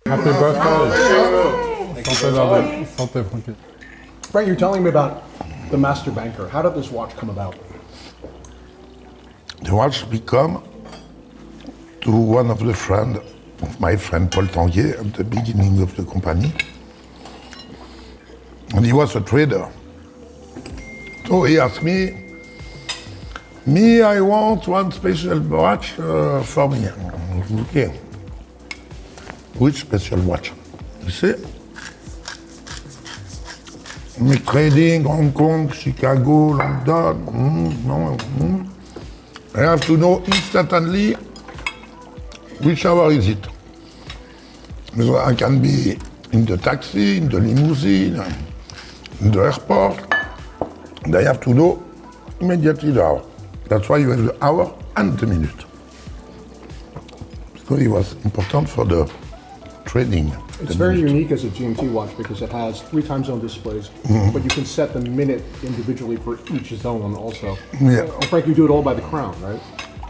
Happy birthday. Santé, David. Santé, Frankie. Frank, you're telling me about the master banker. How did this watch come about? The watch become to one of the friend of my friend Paul Tanguy at the beginning of the company. And he was a trader. So he asked me, I want one special watch for me. Okay. Which special watch? You see? Trading, Hong Kong, Chicago, London. I have to know instantly which hour is it. So I can be in the taxi, in the limousine, in the airport, and I have to know immediately the hour. That's why you have the hour and the minute. So it was important for the trading. It's very unique as a GMT watch because it has 3 time zone displays, but you can set the minute individually for each zone also. Yeah. Frank, you do it all by the crown, right?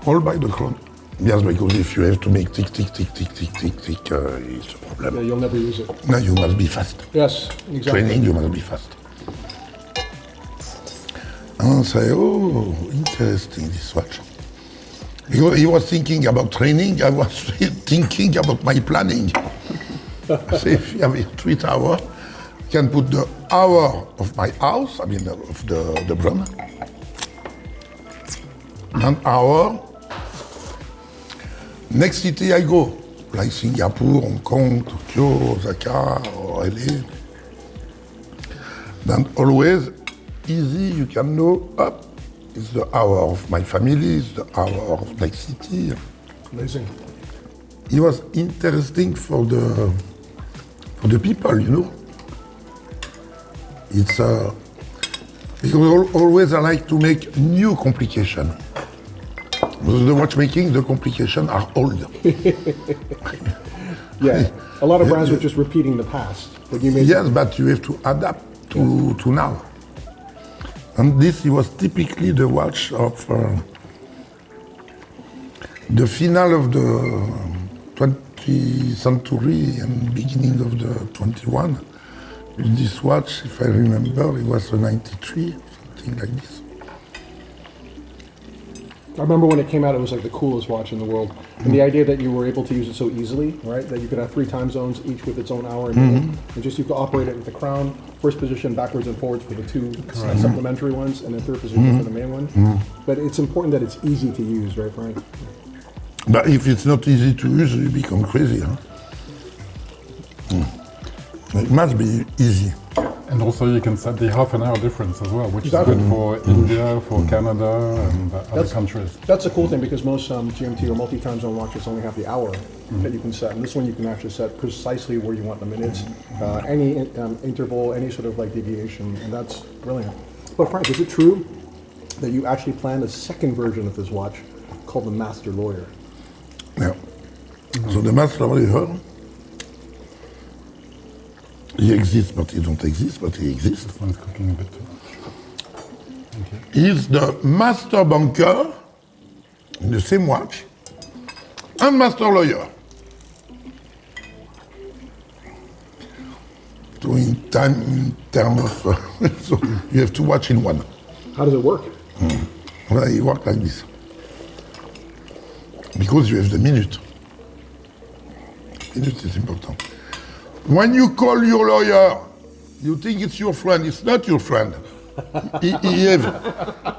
All by the crown. Yes, because if you have to make tick, tick, tick, tick, tick, tick, tick, it's a problem. Yeah, you'll never use it. No, you must be fast. Yes, exactly. Training, you must be fast. And I say, oh, interesting, this watch. Because he was thinking about training, I was thinking about my planning. So if you have 3 hours, you can put the hour of my house, of the brand, 1 hour. Next city I go, like Singapore, Hong Kong, Tokyo, Osaka, or LA. Then always easy, you can know, up, it's the hour of my family, it's the hour of my city. Amazing. It was interesting for the people, you know. It's because always I like to make new complication. The watchmaking, the complications are old. Yeah, a lot of brands were just repeating the past. But you made Yes, but you have to adapt to now. And this was typically the watch of the final of the 20th century and beginning of the 21. This watch, if I remember, it was a 93, something like this. I remember when it came out, it was like the coolest watch in the world. And the idea that you were able to use it so easily, right? That you could have 3 time zones, each with its own hour and minute. And just you could operate it with the crown, first position backwards and forwards for the 2 supplementary ones, and then third position for the main one. But it's important that it's easy to use, right, Frank? But if it's not easy to use, you become crazy, huh? It must be easy. And also you can set the half-an-hour difference as well, which is good for India, for Canada, and other countries. That's a cool thing because most GMT or multi-time zone watches only have the hour that you can set. And this one you can actually set precisely where you want the minutes, any interval, any sort of like deviation, and that's brilliant. But Frank, is it true that you actually planned a second version of this watch called the Master Lawyer? Yeah. So the Master Lawyer, he exists, but he don't exist, but he exists. This one's cooking a bit too much. Thank you. He's the master banker in the same watch and master lawyer. So in terms of, so you have 2 watches in one. How does it work? Well, it works like this. Because you have the minute. Minute is important. When you call your lawyer, you think it's your friend. It's not your friend.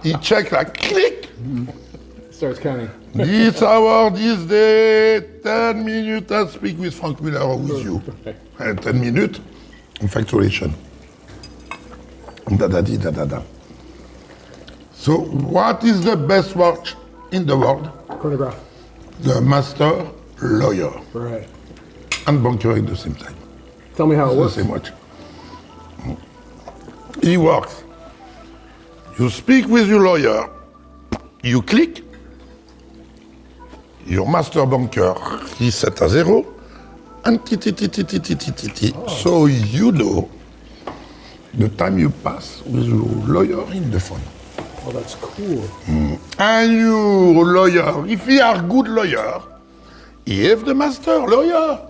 he checks like click. Starts counting. This hour, this day, 10 minutes, I speak with Franck Muller with you. 10 minutes, facturation. Da-da-di-da-da-da. So what is the best watch in the world? Chronograph. The master lawyer Right. and banker at the same time. Tell me how it works. The same watch. He works. You speak with your lawyer, you click, your master banker, he set a 0, and ti. So you know the time you pass with your lawyer in the phone. Oh, that's cool. And your lawyer, if he are good lawyer, he have the master lawyer.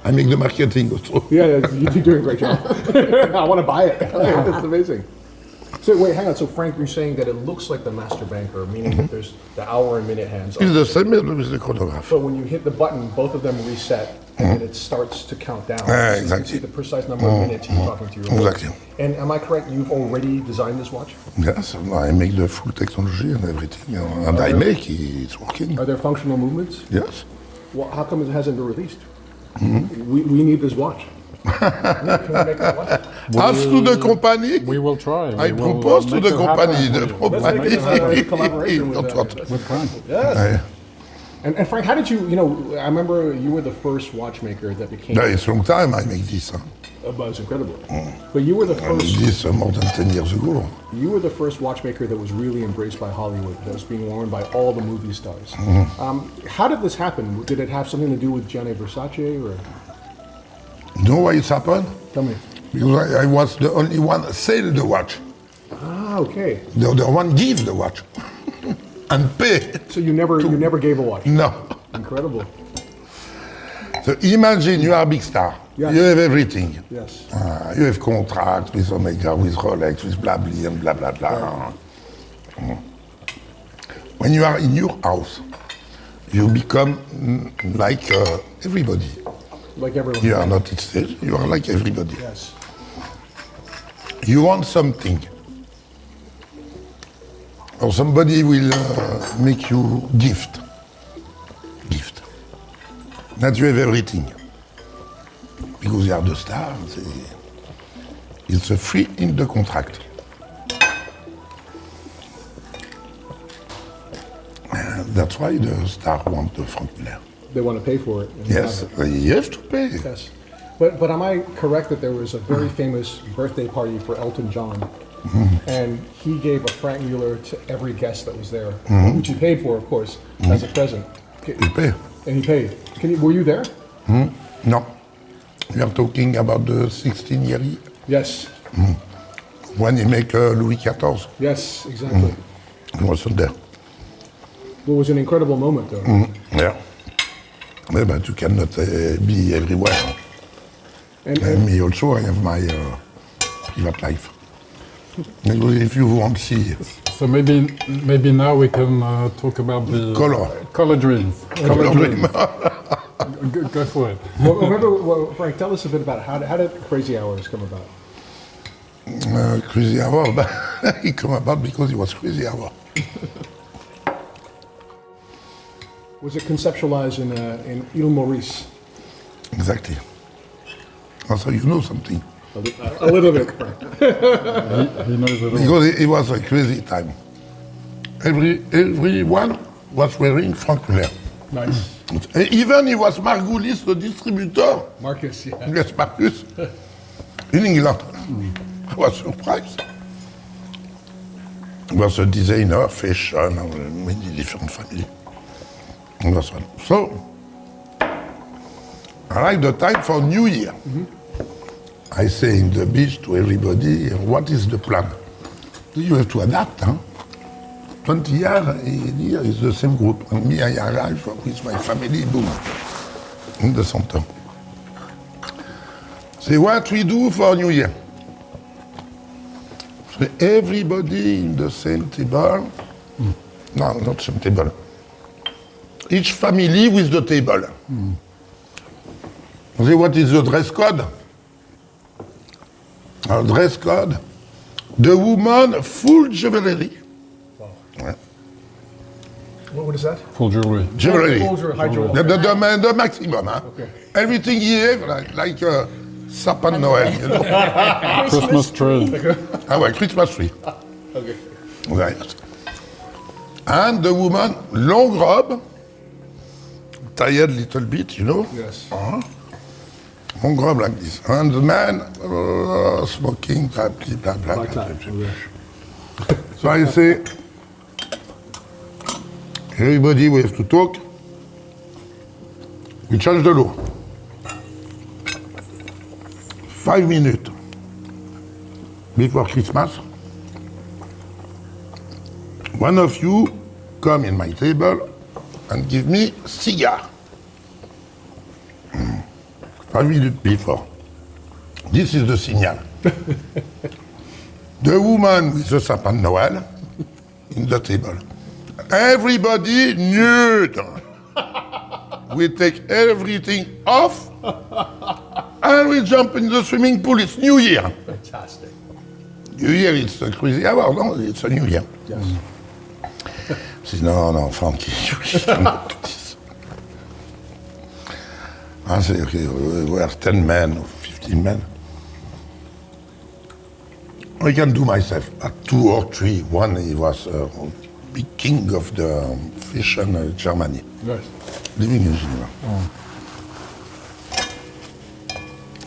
I make the marketing also. Yeah, you're doing a great job. I want to buy it. It's amazing. So wait, hang on. So Frank, you're saying that it looks like the master banker, meaning that there's the hour and minute hands. It's the same with the chronograph. But when you hit the button, both of them reset, and then it starts to count down. So Exactly. you can see the precise number of minutes you're talking to your watch. Exactly. And am I correct? You've already designed this watch? Yes, I make the full technology and everything. And I make it's working. Are there functional movements? Yes. Well, how come it hasn't been released? We need this watch. Can we make that watch? As to the company, We will try. I We will, propose to make the it happen company. for The you. Let's make company. a collaboration with With Frank. Yes. And Frank, how did you I remember you were the first watchmaker that became, It's a long time I make this. it's incredible. But you were the first, This more than 10 years ago. you were the first watchmaker that was really embraced by Hollywood, that was being worn by all the movie stars. How did this happen? Did it have something to do with Gianni Versace or? You know why it's happened? Tell me. Because I was the only one sell the watch. Ah, okay. The other one give the watch and pay. So you never gave a watch. No. Incredible. So imagine you are a big star. Yes. You have everything. Yes. You have contracts with Omega, with Rolex, with blah blah and blah blah blah. When you are in your house, you become like everybody. Like everyone. You are not at stage, you are like everybody. Yes. You want something, or somebody will make you gift. That you have everything. Because you are the star, it's a free in the contract. That's why the star want the Franck Muller. They want to pay for it. and Yes, have it. you have to pay. Yes. But am I correct that there was a very famous birthday party for Elton John, and he gave a Franck Muller to every guest that was there, which he paid for, of course, as a present. You pay. And he paid. Were you there? No. We are talking about the 16-year Yes. when he make Louis XIV. Yes, exactly. I wasn't there. It was an incredible moment, though. Yeah. Yeah, but you cannot be everywhere. And And me also, I have my private life. Because if you want to see So maybe now we can talk about the color dreams. Color dreams. Go for it. well, Frank, tell us a bit about how did Crazy Hours come about? Crazy Hour, he come about because he was Crazy Hour. Was it conceptualized in Ile Maurice? Exactly. Also, you know something. A little bit, Frank. He knows it all. Because it was a crazy time. Everyone was wearing Franck Muller. Nice. Even he was Margulis, the distributor. Marcus, yeah. Yes, Marcus. In England. I was surprised. He was a designer, fashion, many different families. And that's one. So, I like the time for New Year. I say in the beach to everybody, what is the plan? You have to adapt, huh? 20 years is the same group. And me, I arrive with my family, boom, in the center. Say what we do for New Year. So everybody in the same table. No, not same table. Each family with the table. Say what is the dress code? Our dress code. The woman full jewelry. Wow. What is that? Full jewelry. Jewelry. Full jewelry, high jewelry. The maximum, huh? Okay. Everything you have, like sapin Noël, you know. Christmas tree. Well, Christmas tree. Okay. Right. And the woman, long robe, tied little bit, you know. Yes. Long robe like this. And the man smoking, blah, blah, blah, Like blah, that. blah. So I say, everybody we have to talk. We change the law. 5 minutes before Christmas, one of you come in my table and give me cigar. 5 minutes before. This is the signal. The woman with the sapin de Noël in the table. Everybody nude. We take everything off and we jump in the swimming pool. It's New Year. Fantastic. New Year, it's a crazy hour. No, it's a New Year. Yes. She says, no, Frankie, you cannot do this. I say, okay, we are 10 men or 15 men. I can do myself at 2 or 3. One, he was big king of the fish in Germany. Nice. Living in Geneva.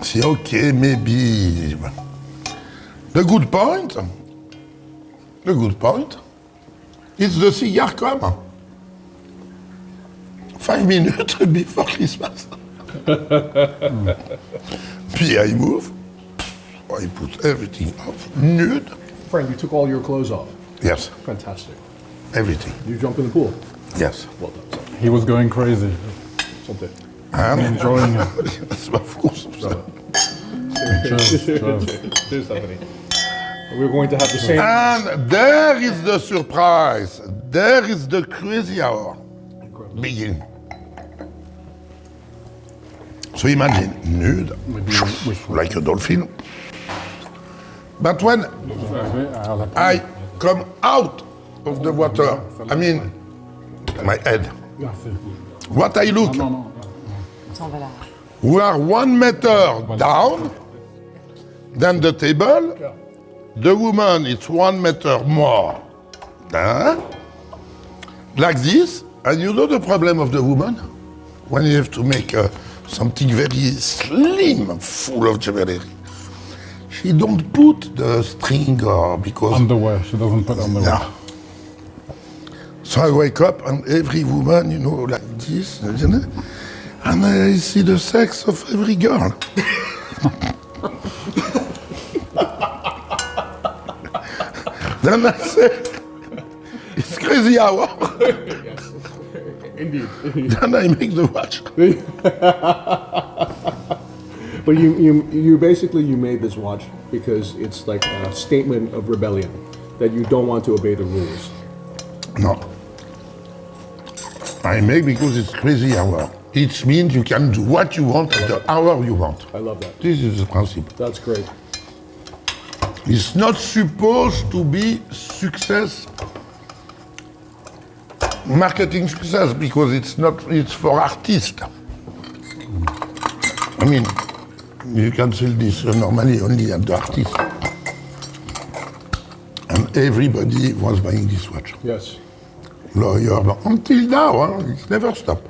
Say, okay, maybe. The good point is the cigar come 5 minutes before Christmas. Puis I move, I put everything off, nude. Frank, you took all your clothes off. Yes, Fantastic. everything. You jump in the pool. Yes. Well done. Sir. He was going crazy, Something. And enjoying it. yes, of course. Cheers, cheers. Cheers, Stephanie. We're going to have the same. And there is the surprise. There is the crazy hour. Incredible. Begin. So imagine, nude, like a dolphin. But when I come out of the water, I mean, my head, what I look, we are 1 meter down, then the table, the woman is 1 meter more, like this, and you know the problem of the woman? When you have to make something very slim, full of jewelry. She don't put the string or because... Underwear, she doesn't put underwear. Yeah. So I wake up and every woman, you know, like this, and I see the sex of every girl. Then I say, it's crazy hour. Yes. Indeed. Then I make the watch. But you basically made this watch because it's like a statement of rebellion that you don't want to obey the rules. No. I make because it's crazy hour. It means you can do what you want at the hour you want. I love that. This is the principle. That's great. It's not supposed to be success, marketing success, because it's for artists. I mean, you can sell this normally only at the artist. And everybody was buying this watch. Yes. Lawyer, until now, it's never stopped.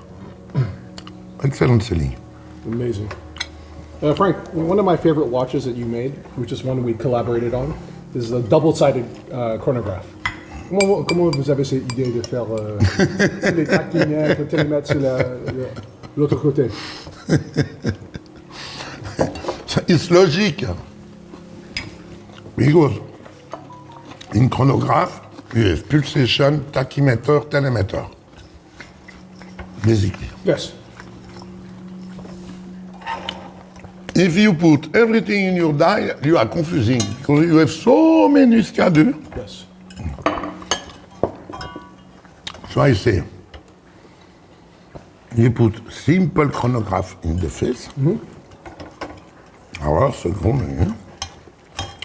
Excellent selling. Amazing. Frank, one of my favorite watches that you made, which is one we collaborated on, is the double-sided chronograph. Comment vous avez cette idée de faire les taquinières pour te les mettre sur l'autre côté? It's logic. Because in chronograph, you have pulsation, tachymeter, telemeter. Basically. Yes. If you put everything in your dial, you are confusing because you have so many schedules. Yes. So I say, you put simple chronograph in the face. Hour, second.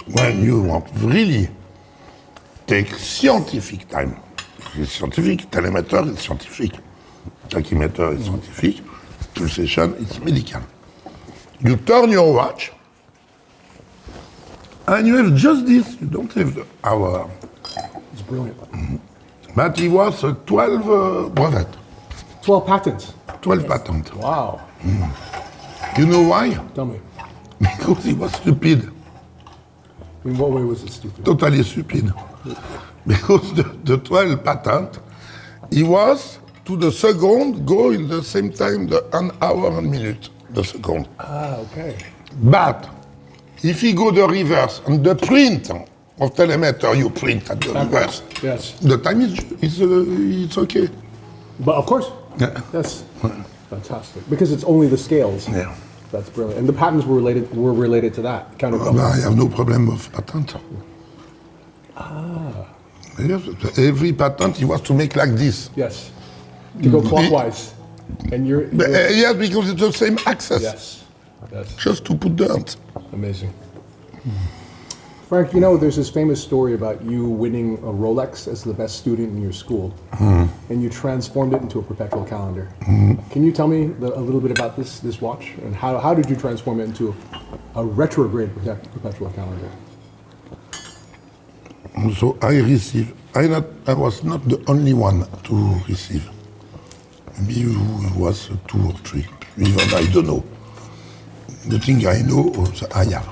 When you want really take scientific time. It's scientific, telemeter is scientific, tachymeter is scientific, pulsation is medical. You turn your watch, and you have just this. You don't have the hour. It's brilliant. But it was 12 brevet, 12 patents. 12 patent. Wow. You know why? Tell me. Because he was stupid, In what way was it stupid? totally stupid. Because the 12 patent, he was to the second go in the same time, the 1 hour and minute, the second. Ah, okay. But if you go the reverse and the print of telemeter, you print at the reverse. Yes. The time is it's okay. But of course. Yeah. Yes. Fantastic. Because it's only the scales. Yeah. That's brilliant. And the patents were related to that counterculture. I have no problem of patent. Yes, every patent, it was to make like this. Yes. To go clockwise. And you're Yes, because it's the same axis. yes. Yes. Just to put dirt. Amazing. Frank, you know, there's this famous story about you winning a Rolex as the best student in your school, and you transformed it into a perpetual calendar. Can you tell me a little bit about this watch, and how did you transform it into a retrograde perpetual calendar? So I received, I was not the only one to receive. Maybe it was 2 or 3. Even I don't know. The thing I know is I have.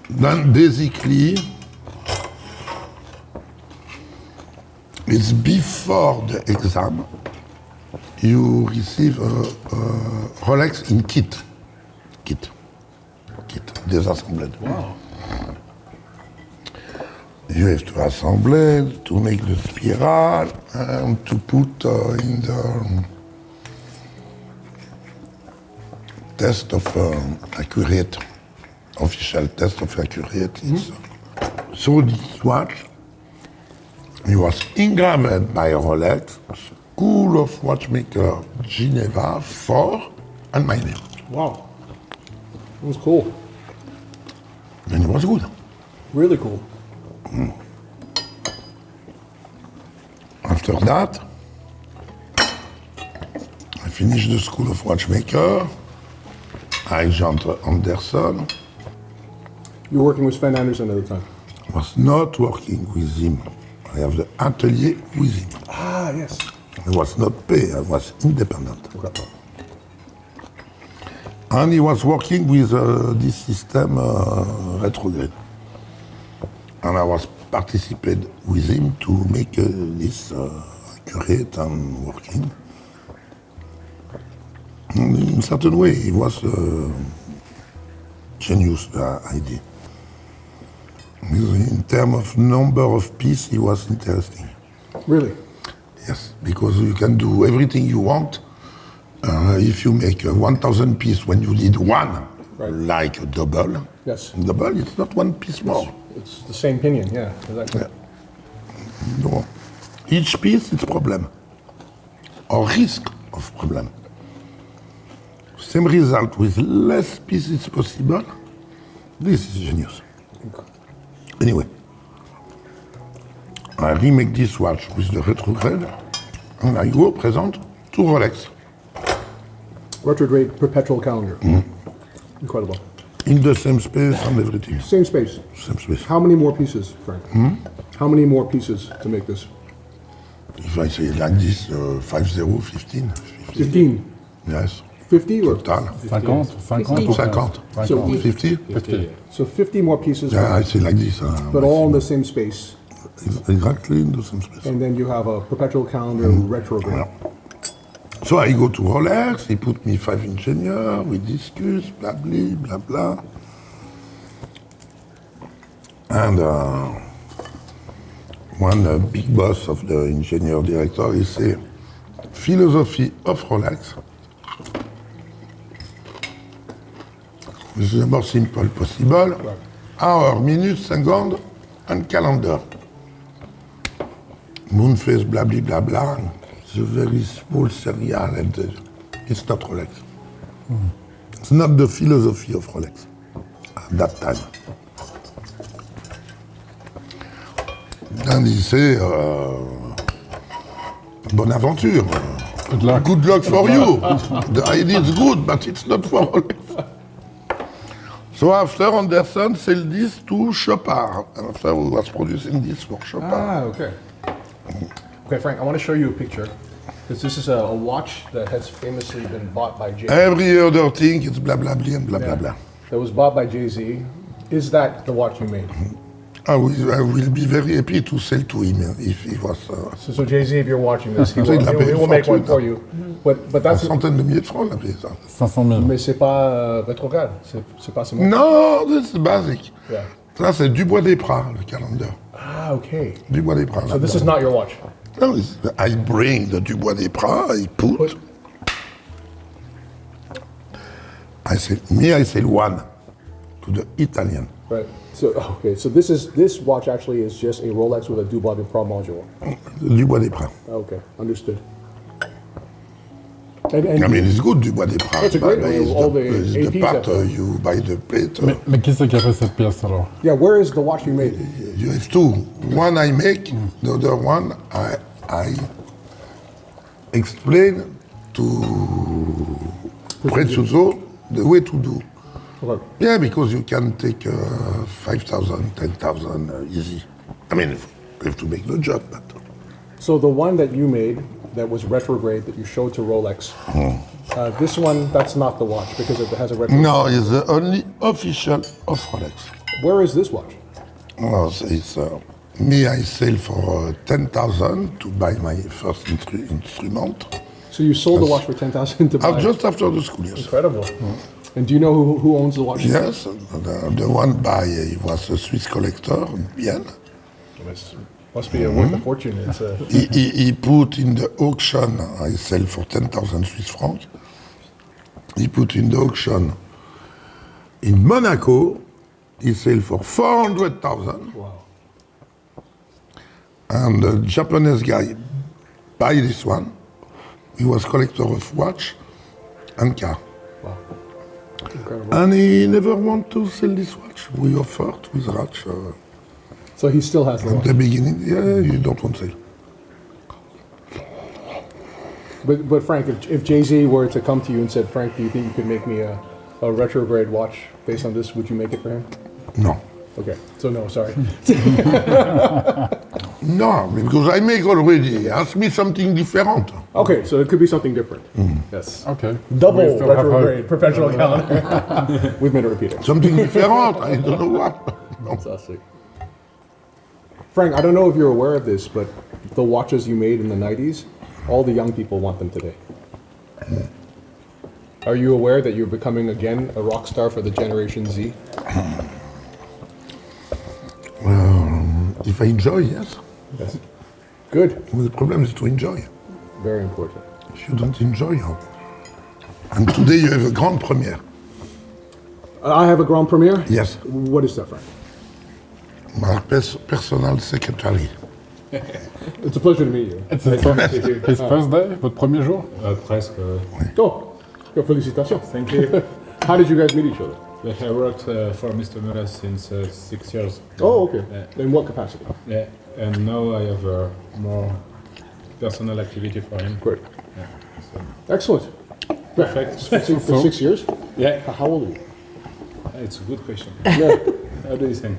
Then basically, it's before the exam, you receive a Rolex in kit, disassembled. Wow. You have to assemble it, to make the spiral, and to put in the test of accurate, official test of accurate. So this watch, it was engraved by Rolex, School of Watchmaker, Geneva, 4, and my name. Wow. It was cool. And it was good. Really cool. After that, I finished the School of Watchmaker. I joined Anderson. You were working with Sven Anderson at the time. I was not working with him. I have the atelier with him. Ah, yes. I was not paid, I was independent. Okay. And he was working with this system retrograde. And I was participated with him to make this accurate and working. And in a certain way, it was genius idea. In terms of number of pieces, it was interesting. Really? Yes, because you can do everything you want. If you make 1,000 pieces when you need one, Right. like a double. Yes. Double, it's not one piece more. It's the same pinion, yeah. Exactly. Yeah. No. Each piece is problem, or risk of problem. Same result with less pieces possible. This is genius. Anyway, I remake this watch with the retrograde, and I go present to Rolex. Retrograde perpetual calendar. Incredible. In the same space and everything. Same space. Same space. How many more pieces, Frank? How many more pieces to make this? If I say like this, 50, 15. 15. Yes. 50 or? Total. 50. 50. So 50? 50. So 50 more pieces, Yeah, I say like this. but all in the same space. Exactly in the same space. And then you have a perpetual calendar retrograde. So I go to Rolex, he put me 5 engineers, we discuss, blah, blah, blah, blah. And one big boss of the engineer director, he say, philosophy of Rolex is the more simple possible, hour, minute, second, and calendar. Moon phase, blah, blah, blah, blah. It's a very small serial, and it's not Rolex. It's not the philosophy of Rolex at that time. And he say, bonne aventure. Good luck. Good luck for you. The idea is good, but it's not for Rolex. So after Anderson sold this to Chopard. After we was producing this for Chopard. Ah, okay. Okay, Frank, I want to show you a picture. Because this is a watch that has famously been bought by Jay-Z. Every other thing is blah, blah, blah, and blah, blah, blah. That was bought by Jay-Z. Is that the watch you made? I will be very happy to sell to him if he was... So Jay-Z, if you're watching this, he Il l'a payé will make one fortune, for you. But that's... centaine de milliers de francs, il a payé ça. 500 000. Mais c'est pas rétrograde. C'est pas ce mot. Non, c'est basique. Yeah. Ça, c'est du bois des Pras, le calendar. Ah, okay. Du bois des Pras. So this is not your watch? No, I bring the Dubois des Pras, I put. I sell one to the Italian. Right. So okay. So this watch actually is just a Rolex with a Dubois des Pras module. The Dubois des Pras. Okay, understood. I mean, it's good Dubois des Pras. That's a great one. All the the APs part have you buy the plate. Mais qui c'est qui a fait cette pièce alors? Yeah, where is the watch you made? You have two. One I make, the other one I explain to Prezioso the way to do. Okay. Yeah, because you can take 5,000, 10,000 easy. I mean, you have to make the job, but... So the one that you made that was retrograde that you showed to Rolex, this one, that's not the watch because it has a retrograde. No, it's the only official of Rolex. Where is this watch? Well, it's me, I sell for 10,000 to buy my first instrument. So you sold the watch for 10,000 to buy. Just after the school, yes. Incredible. And do you know who owns the watch? Yes, the one by, he was a Swiss collector, Bien. Must be worth a fortune. It's He put in the auction, I sell for 10,000 Swiss francs. He put in the auction in Monaco, he sell for 400,000. wow. And the Japanese guy buy this one. He was collector of watch and car. Wow. Incredible. And he never want to sell this watch. We offered with Ratch So he still has the at watch. the beginning. Yeah, you don't want to sell. But Frank, if Jay-Z were to come to you and said, Frank, do you think you could make me a retrograde watch based on this? Would you make it for him? No. Okay. So no, sorry. No, because I make already. Ask me something different. Okay, so it could be something different. Yes. Okay. Double We still have retrograde perpetual calendar. We've made it repeat it. Something different. I don't know what. No. Fantastic. Frank, I don't know if you're aware of this, but the watches you made in the 90s, all the young people want them today. Are you aware that you're becoming again a rock star for the Generation Z? If I enjoy, yes. Yes. Good. The problem is to enjoy. Very important. If you don't enjoy, how? And today you have a grand premiere. I have a Grand Premiere? Yes. What is that, Frank? My personal secretary. It's a pleasure to meet you. It's his first day, votre premier jour? Presque. Oh, félicitations. Thank you. How did you guys meet each other? I worked for Mr. Muller since 6 years. Oh, okay. In what capacity? Yeah, and now I have more personal activity for him. Great. Yeah, so. Excellent. Perfect. For 6 years? Yeah, How old are you? it's a good question. Yeah. How do you think?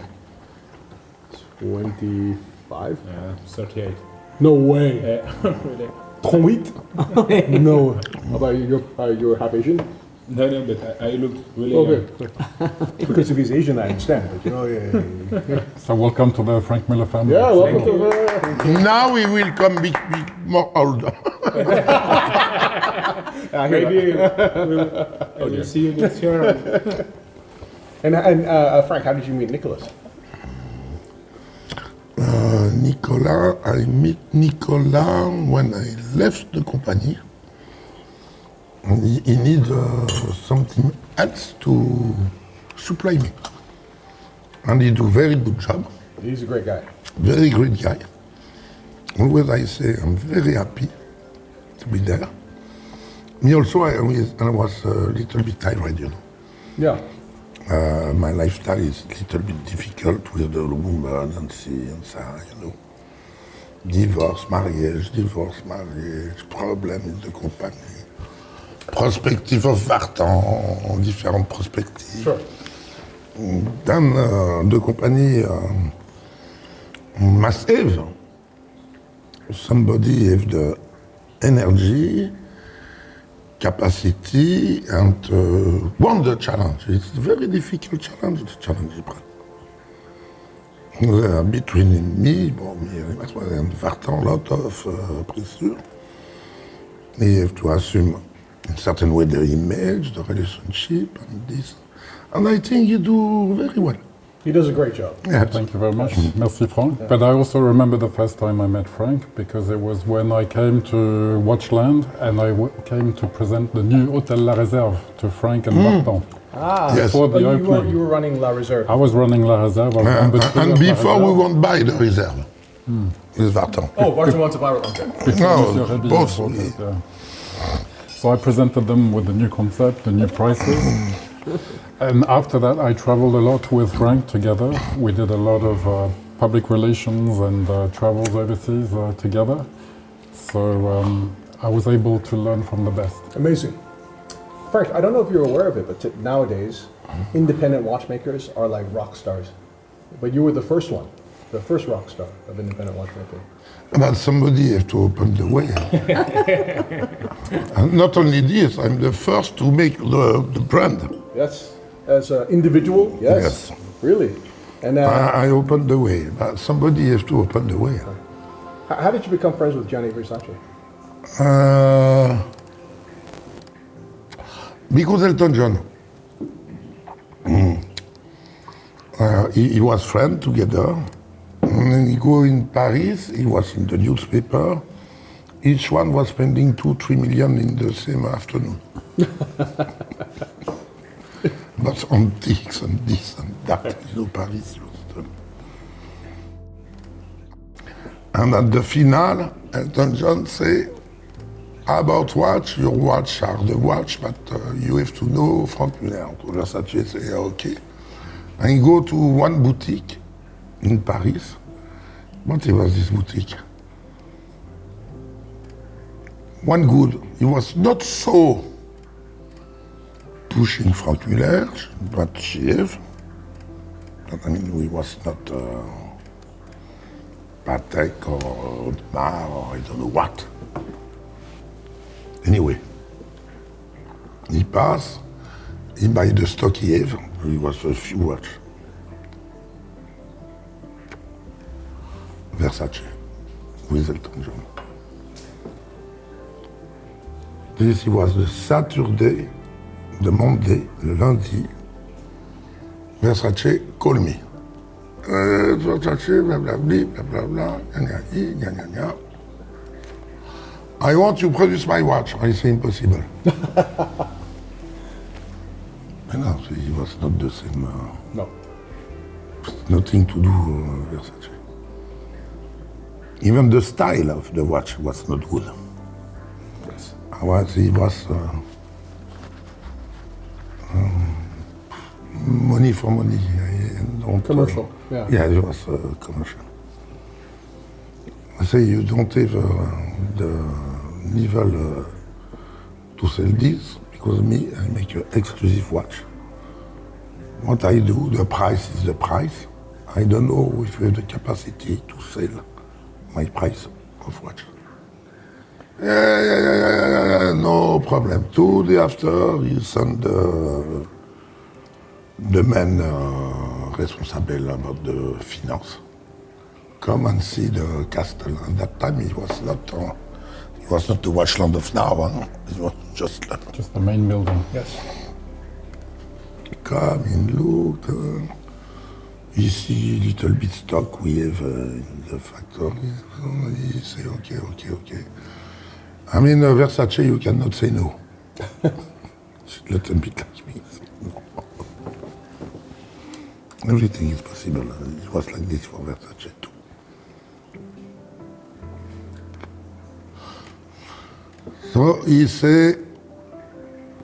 25? 38. No way. Really? 28? No. How about you? You're half Asian? No, but I look really Okay. Because if he's Asian, I understand. But you know, yeah. So welcome to the Franck Muller family. Yeah, welcome to Now we will come be more older. Maybe I will see you next year. And Frank, how did you meet Nicholas? Nicolas, I meet Nicolas when I left the company. He needs something else to supply me. And he do very good job. He's a great guy. Very great guy. Always I say I'm very happy to be there. Me also, I was a little bit tired, you know. Yeah. My lifestyle is a little bit difficult with the woman and see and so, you know. Divorce, marriage, problem in the company. Perspective of Vartan, different perspectives. Sure. Then the company must have somebody have the energy, capacity, and want the challenge. It's a very difficult challenge, the challenge. Between me and Vartan, a lot of pressure. You have to assume in certain way the image, the relationship, and this. And I think you do very well. He does a great job. Yes. Thank you very much. Merci, Franck. But I also remember the first time I met Franck, because it was when I came to Watchland and I came to present the new Hôtel La Réserve to Franck and Martin. Yes. Before the opening. You were running La Reserve. I was running La Réserve. I was number 2 And of La before we Réserve. won't buy the reserve with Vartan. Oh, Barton wants to buy it. Okay. Before No, Monsieur Réby both. bought it, yeah. So I presented them with the new concept, the new prices. And after that, I traveled a lot with Franck together. We did a lot of public relations and travels overseas together. So I was able to learn from the best. Amazing. Frank, I don't know if you're aware of it, but nowadays, independent watchmakers are like rock stars. But you were the first one, the first rock star of independent watchmaking. But somebody has to open the way. And not only this, I'm the first to make the brand. Yes. As an individual? Yes. Yes. Really? And I opened the way, but somebody has to open the way. how did you become friends with Gianni Versace? Because Elton John. He was friend together. And then he go in Paris, he was in the newspaper. Each one was spending 2-3 million in the same afternoon. But antiques and this and that, Paris was done. And at the finale, Elton John say, about watch, your watch are the watch, but you have to know Franck Muller. Versace say, okay. And he go to one boutique in Paris. What was this boutique? One good. He was not so pushing Franck Muller, but chef. I mean, he was not Patek or Audemars or I don't know what. Anyway, he pass, he buy the stock he have, it was a few watch. Versace, with Elton John. This was the Saturday, the Monday, le lundi. Versace call me. Versace, blah, blah, blah, blah, blah, blah, I want you to produce my watch. I say impossible. No, he was not the same. No. Nothing to do Versace. Even the style of the watch was not good. Yes. He was money for money. Commercial. Yeah. Yeah, it was commercial. I say you don't have the level to sell this, because me, I make an exclusive watch. What I do, the price is the price. I don't know if you have the capacity to sell my price of watch. Yeah, no problem. 2 days after, he sent the man responsible about the finance. Come and see the castle. At that time, it was not the Watchland of now. Huh? It was just the main building. Yes. Come and look. You see little bit stock we have in the factory. He say, okay. I mean, Versace, you cannot say no. It's a little bit like me. No. Everything is possible. It was like this for Versace too. So he say,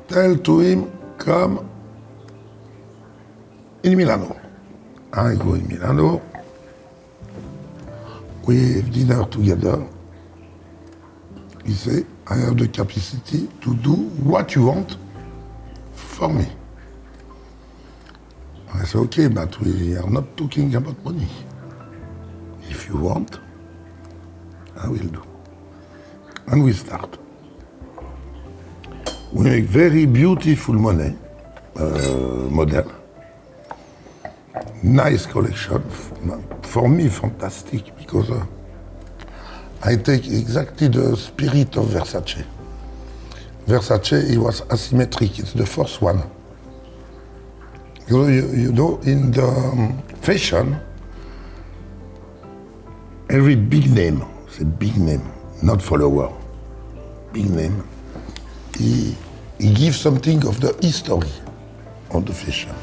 tell to him, come in Milano. I go in Milano. We have dinner together. He say, I have the capacity to do what you want for me. I say, okay, but we are not talking about money. If you want, I will do. And we start. We make very beautiful model. Nice collection. For me, fantastic, because I take exactly the spirit of Versace. Versace, it was asymmetric. It's the first one. You know, in the fashion, every big name, it's a big name, not follower, big name, he gives something of the history of the fashion.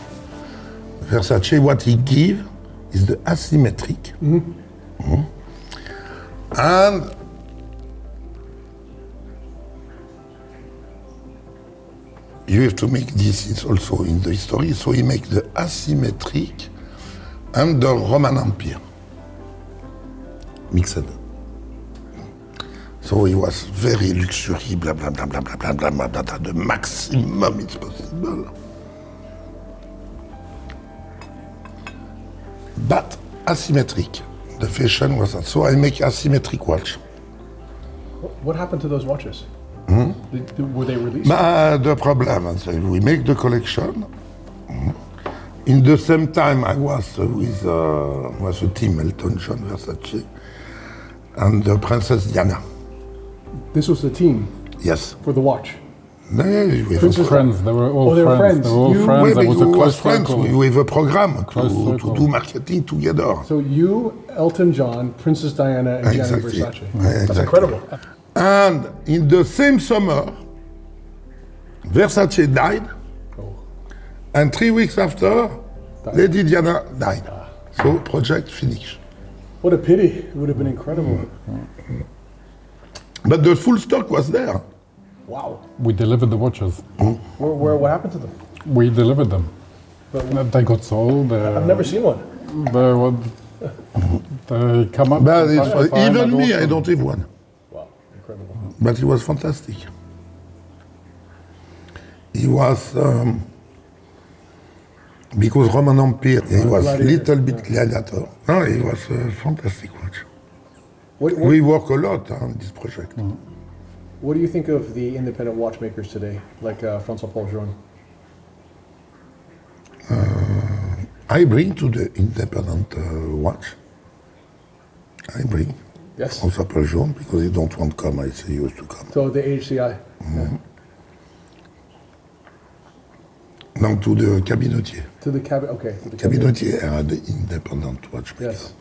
Versace, what he gives is the asymmetric. And you have to make this is also in the history, so he makes the asymmetric and the Roman Empire mixed. So he was very luxury, blah blah blah blah blah blah blah blah blah, blah the maximum it's possible. But asymmetric. The fashion was that. So I make asymmetric watch. What happened to those watches? Were they released? The problem, so we make the collection. In the same time, I was with a team, Elton John, Versace, and the Princess Diana. This was the team Yes. for the watch. No, we have Princess- Friends, they were all Oh, they were friends. They were all friends. friends. There was a we close was friends. circle. We have a program Close to circle. do marketing together. So you, Elton John, Princess Diana, and Gianni Exactly. Versace. Exactly. That's incredible. And in the same summer, Versace died, Oh. and 3 weeks after, Lady Diana died. So project finished. What a pity. It would have been incredible. But the full stock was there. Wow. We delivered the watches. What happened to them? We delivered them. But They got sold. I've never seen one. They come up. But if I even had me, I also- don't have one. Wow, incredible. But it was fantastic. He was, because Roman Empire, he was Gladiator, little bit gladiator. No, he was a fantastic watch. What We work a lot on this project. What do you think of the independent watchmakers today, like François Paul Journe? I bring to the independent watch. I bring. Yes. François Paul Jaune, because he don't want to come, I say you have to come. So the HCI. Now to the cabinetier. To the cabinet. Okay. To the cabinet. Cabinetier are the independent watchmaker. Yes.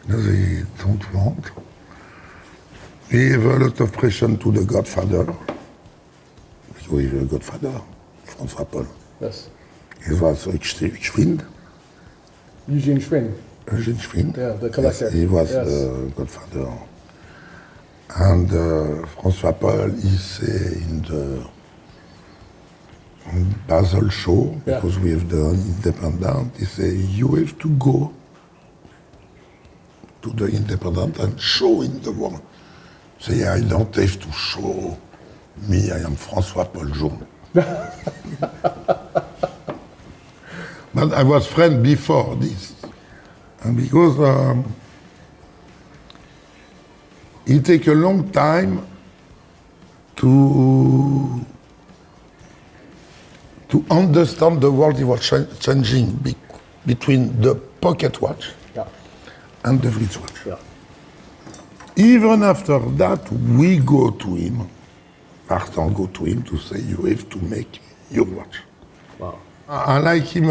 They don't want. We have a lot of pressure to the godfather. Because we have a godfather, François Paul. Yes. He was Schwind, Eugene Schwinn. Eugene Schwind. Yeah, the collector. Yes, he was Yes. the godfather. And François Paul is in the Basel show, Yeah. because we have the independent. He say, you have to go to the independent and show in the world. Say, I don't have to show me, I am François Paul Jaune. But I was friend before this. And because it take a long time to understand the world he was changing between the pocket watch Yeah. and the wristwatch. Yeah. Even after that, we go to him, Martin go to him to say, you have to make your watch. Wow. I like him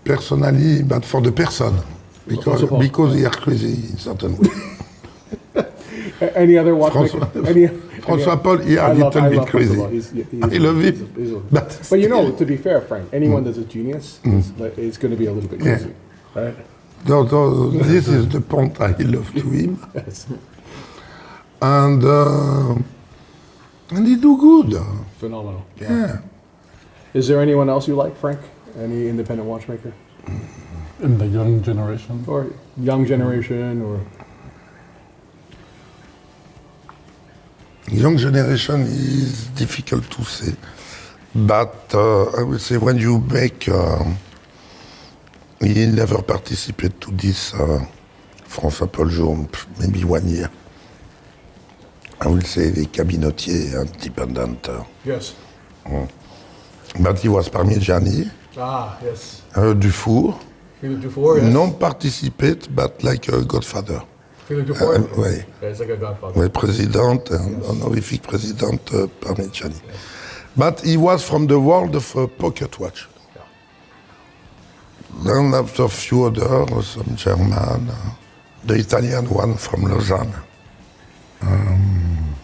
personally, but for the person, because he are crazy in certain way. Any other watchmaker? François Paul, he are a little bit crazy. I love him. But you know, to be fair, Frank, anyone that's a genius is going to be a little bit crazy, right? So this is the point I love to him. Yes. And he do good. Phenomenal. Yeah. Is there anyone else you like, Frank? Any independent watchmaker? In the young generation. Or young generation, or... Young generation is difficult to say, but I would say when you make, he never participated to this François Paul Jaune, maybe 1 year. I will say the cabinetier independent. Yes. But he was parmi Gianni, Ah, yes. Dufour, Philippe Dufour, yes. non participate, but like a godfather. Philippe Dufour? Oui. Yeah, it's like a godfather. Oui, president, honorific president parmi Gianni. But he was from the world of pocket watch. Then after a few others, some German, the Italian one from Lausanne.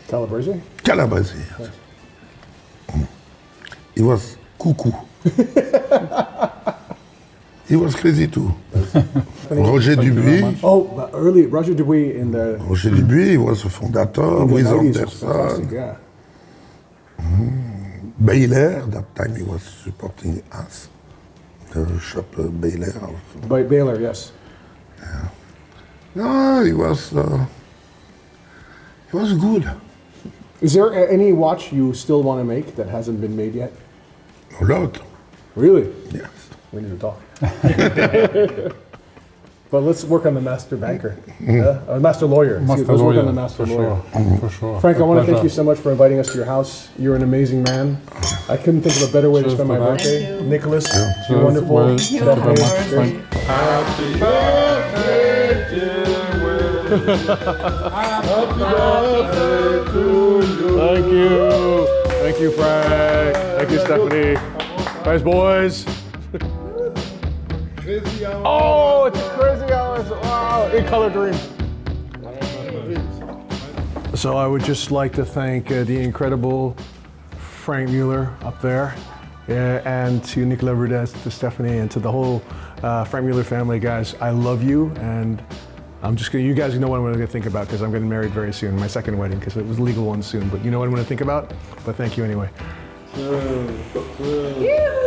Calabrese? Calabrese. Yes. He was cuckoo. He was crazy too. Roger Dubuis. Oh, but early Roger Dubuis in the Roger Dubuis, he was a fondateur with 90s was fantastic, Anderson. yeah. Baylor, that time he was supporting us. The shop Baylor also. By Baylor, yes. No, he was good. Is there any watch you still want to make that hasn't been made yet? A lot. Really? Yes. We need to talk. But let's work on the master banker, master lawyer. Master Let's work lawyer, on the master for lawyer. sure. For sure. Frank, I want to thank Pleasure. you so much for inviting us to your house. You're an amazing man. I couldn't think of a better way to Cheers spend my for that. birthday. Thank you. Nicholas, Cheers. you're wonderful. Well, thank you very much, Frank. Happy birthday, dear Will. Happy birthday to you. Thank you. Thank you, Frank. Thank you, Stephanie. Thanks, boys. Crazy hour. Oh, it's a crazy hours. Wow, in color green. So I would just like to thank the incredible Franck Muller up there, and to Nicholas Rudaz, to Stephanie, and to the whole Franck Muller family, guys. I love you, and I'm just gonna, you guys know what I'm gonna think about, because I'm getting married very soon, my second wedding, because it was a legal one soon, but you know what I'm gonna think about? But thank you anyway. You.